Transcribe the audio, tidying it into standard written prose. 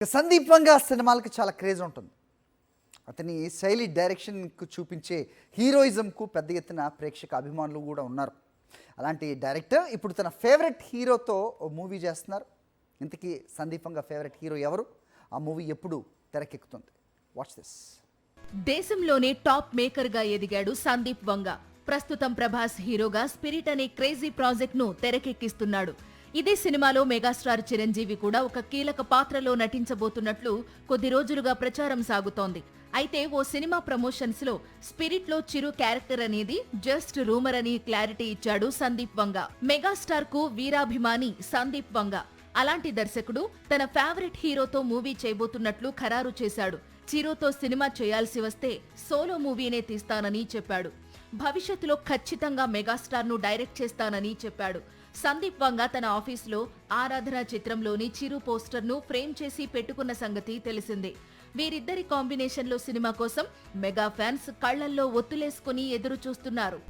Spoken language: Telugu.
సందీప్ వంగ సినిమాలకు చాలా క్రేజ్ ఉంటుంది. అతని శైలి డైరెక్షన్కు చూపించే హీరోయిజంకు పెద్ద ఎత్తున ప్రేక్షక అభిమానులు కూడా ఉన్నారు. అలాంటి డైరెక్టర్ ఇప్పుడు తన ఫేవరెట్ హీరోతో ఓ మూవీ చేస్తున్నారు. ఇంతకీ సందీప్ వంగ ఫేవరెట్ హీరో ఎవరు? ఆ మూవీ ఎప్పుడు తెరకెక్కుతుంది? Watch this. దేశంలోనే టాప్ మేకర్గా ఎదిగాడు సందీప్ వంగ. ప్రస్తుతం ప్రభాస్ హీరోగా స్పిరిట్ అనే క్రేజీ ప్రాజెక్ట్ ను తెరకెక్కిస్తున్నాడు. ఇదే సినిమాలో మెగాస్టార్ చిరంజీవి కూడా ఒక కీలక పాత్రలో నటించబోతున్నట్లు కొద్ది రోజులుగా ప్రచారం సాగుతోంది. అయితే ఓ సినిమా ప్రమోషన్స్ లో స్పిరిట్ లో చిరు క్యారెక్టర్ అనేది జస్ట్ రూమర్ అని క్లారిటీ ఇచ్చాడు సందీప్ వంగ. మెగాస్టార్ కు వీరాభిమాని సందీప్ వంగ. అలాంటి దర్శకుడు తన ఫేవరెట్ హీరోతో మూవీ చేయబోతున్నట్లు ఖరారు చేశాడు. చిరుతో సినిమా చేయాల్సి వస్తే సోలో మూవీనే తీస్తానని చెప్పాడు. భవిష్యత్తులో ఖచ్చితంగా మెగాస్టార్ ను డైరెక్ట్ చేస్తానని చెప్పాడు. సందీప్ వంగ తన ఆఫీసులో ఆరాధన చిత్రంలోని చిరు పోస్టర్ ను ఫ్రేమ్ చేసి పెట్టుకున్న సంగతి తెలిసిందే. వీరిద్దరి కాంబినేషన్ లో సినిమా కోసం మెగా ఫ్యాన్స్ కళ్లల్లో ఒత్తులేసుకుని ఎదురు చూస్తున్నారు.